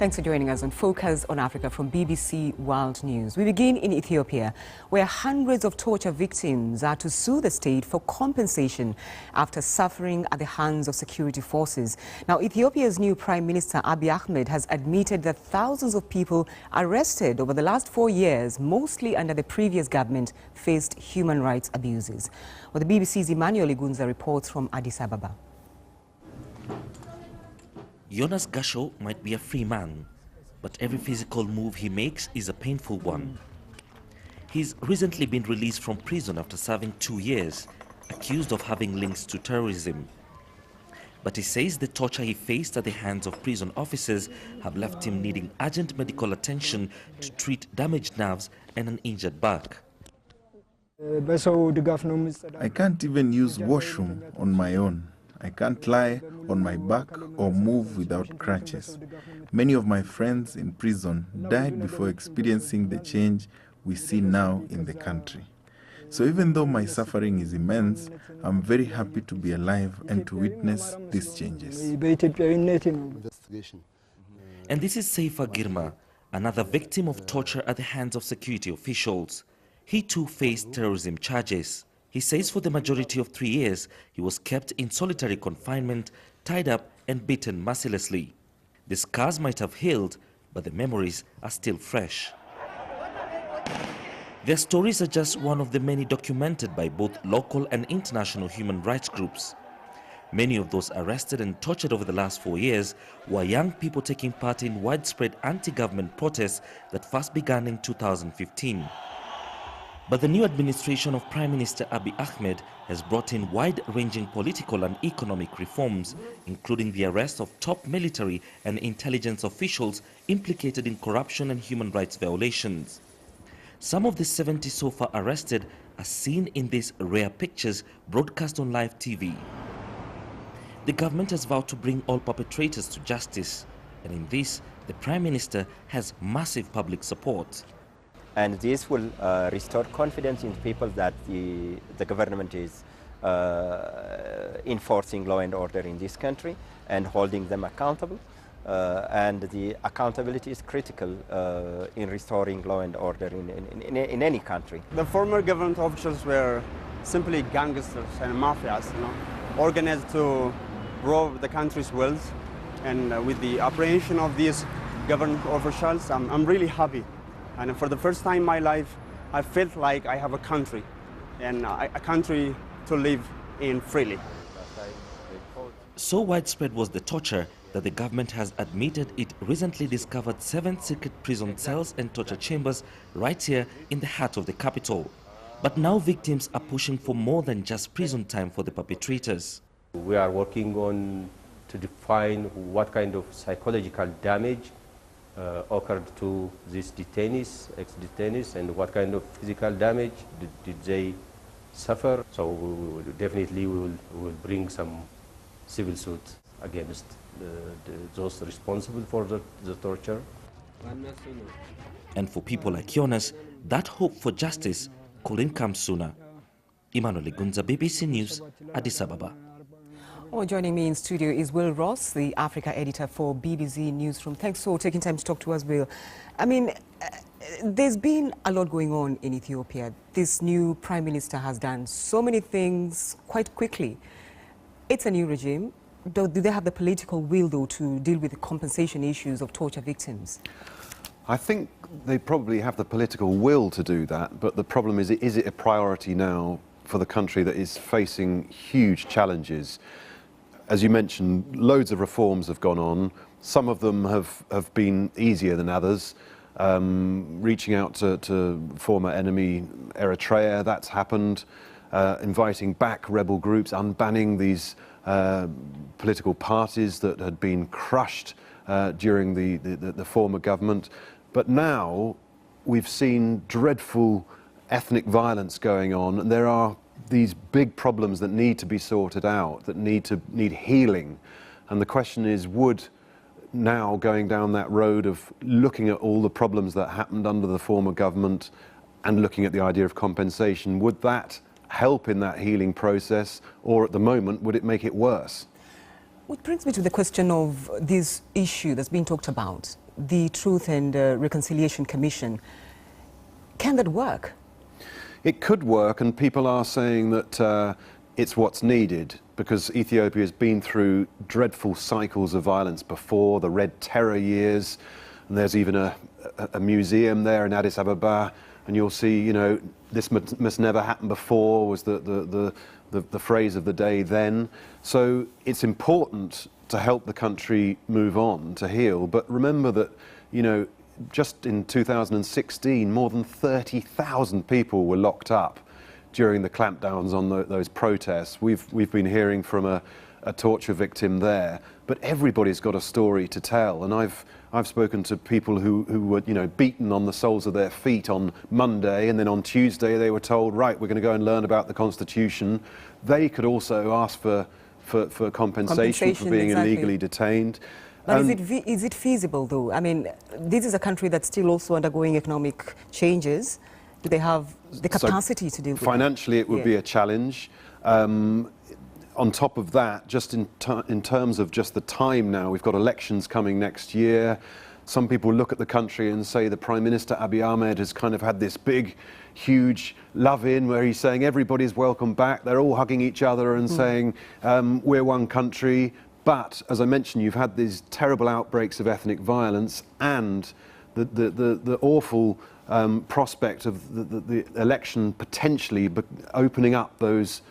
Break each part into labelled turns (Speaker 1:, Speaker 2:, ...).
Speaker 1: Thanks for joining us on Focus on Africa from BBC World News. We begin in Ethiopia, where hundreds of torture victims are to sue the state for compensation after suffering at the hands of security forces. Now, Ethiopia's new Prime Minister Abiy Ahmed has admitted that thousands of people arrested over the last 4 years, mostly under the previous government, faced human rights abuses. Well, the BBC's Emmanuel Igunza reports from Addis Ababa.
Speaker 2: Jonas Gasho might be a free man, but every physical move he makes is a painful one. He's recently been released from prison after serving 2 years, accused of having links to terrorism. But he says the torture he faced at the hands of prison officers have left him needing urgent medical attention to treat damaged nerves and an injured back.
Speaker 3: I can't even use washroom on my own. I can't lie on my back or move without crutches. Many of my friends in prison died before experiencing the change we see now in the country. So even though my suffering is immense, I'm very happy to be alive and to witness these changes.
Speaker 2: And this is Seifa Girma, another victim of torture at the hands of security officials. He too faced terrorism charges. He says for the majority of 3 years, he was kept in solitary confinement, tied up and beaten mercilessly. The scars might have healed, but the memories are still fresh. Their stories are just one of the many documented by both local and international human rights groups. Many of those arrested and tortured over the last 4 years were young people taking part in widespread anti-government protests that first began in 2015. But the new administration of Prime Minister Abiy Ahmed has brought in wide-ranging political and economic reforms, including the arrest of top military and intelligence officials implicated in corruption and human rights violations. Some of the 70 so far arrested are seen in these rare pictures broadcast on live TV. The government has vowed to bring all perpetrators to justice, and in this, the Prime Minister has massive public support.
Speaker 4: And this will restore confidence in people that the government is enforcing law and order in this country and holding them accountable. And the accountability is critical in restoring law and order in any country.
Speaker 5: The former government officials were simply gangsters and mafias, organized to rob the country's wealth. And with the apprehension of these government officials, I'm really happy. And for the first time in my life, I felt like I have a country, and a country to live in freely.
Speaker 2: So widespread was the torture that the government has admitted it recently discovered 7 secret prison cells and torture chambers right here in the heart of the capital. But now victims are pushing for more than just prison time for the perpetrators.
Speaker 6: We are working on to define what kind of psychological damage occurred to these detainees, ex-detainees, and what kind of physical damage did they suffer. So we will bring some civil suits against those responsible for the torture.
Speaker 2: And for people like Jonas, that hope for justice couldn't come sooner. Emmanuel Igunza, BBC News, Addis Ababa.
Speaker 1: Well, joining me in studio is Will Ross, the Africa editor for BBC Newsroom. Thanks for taking time to talk to us, Will. I mean, there's been a lot going on in Ethiopia. This new prime minister has done so many things quite quickly. It's a new regime. Do they have the political will, though, to deal with the compensation issues of torture victims?
Speaker 7: I think they probably have the political will to do that, but the problem is it a priority now for the country that is facing huge challenges? As you mentioned, loads of reforms have gone on. Some of them have been easier than others. Reaching out to former enemy Eritrea, that's happened. Inviting back rebel groups, unbanning these political parties that had been crushed during the former government. But now we've seen dreadful ethnic violence going on, and there are these big problems that need to be sorted out, that need healing. And the question is, would now going down that road of looking at all the problems that happened under the former government and looking at the idea of compensation, would that help in that healing process, or at the moment, would it make it worse?
Speaker 1: Which brings me to the question of this issue that's being talked about, the Truth and Reconciliation Commission. Can that work?
Speaker 7: It could work, and people are saying that it's what's needed, because Ethiopia has been through dreadful cycles of violence before, the Red Terror years, and there's even a museum there in Addis Ababa, and you'll see, you know, this must never happen before was the phrase of the day then. So it's important to help the country move on, to heal, but remember that, you know, just in 2016, more than 30,000 people were locked up during the clampdowns on those protests. We've been hearing from a torture victim there, but everybody's got a story to tell. And I've spoken to people who were, you know, beaten on the soles of their feet on Monday, and then on Tuesday they were told, right, we're going to go and learn about the Constitution. They could also ask for compensation for being illegally detained.
Speaker 1: But is it feasible, though? I mean, this is a country that's still also undergoing economic changes. Do they have the capacity to deal with it?
Speaker 7: Financially, it would be a challenge. On top of that, just in terms of just the time now, we've got elections coming next year. Some people look at the country and say the Prime Minister Abiy Ahmed has kind of had this big, huge love-in where he's saying everybody's welcome back. They're all hugging each other and saying we're one country. But, as I mentioned, you've had these terrible outbreaks of ethnic violence and the awful prospect of the election potentially opening up those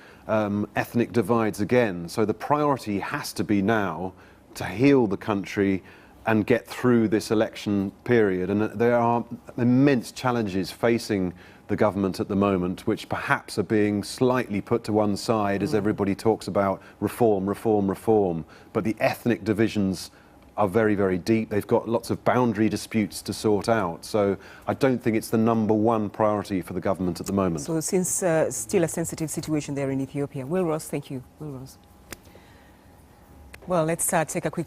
Speaker 7: ethnic divides again. So the priority has to be now to heal the country and get through this election period. And there are immense challenges facing the government at the moment, which perhaps are being slightly put to one side as everybody talks about reform, reform, reform. But the ethnic divisions are very, very deep. They've got lots of boundary disputes to sort out. So I don't think it's the #1 priority for the government at the moment.
Speaker 1: So since still a sensitive situation there in Ethiopia. Will Ross, thank you. Will Ross. Well, let's take a quick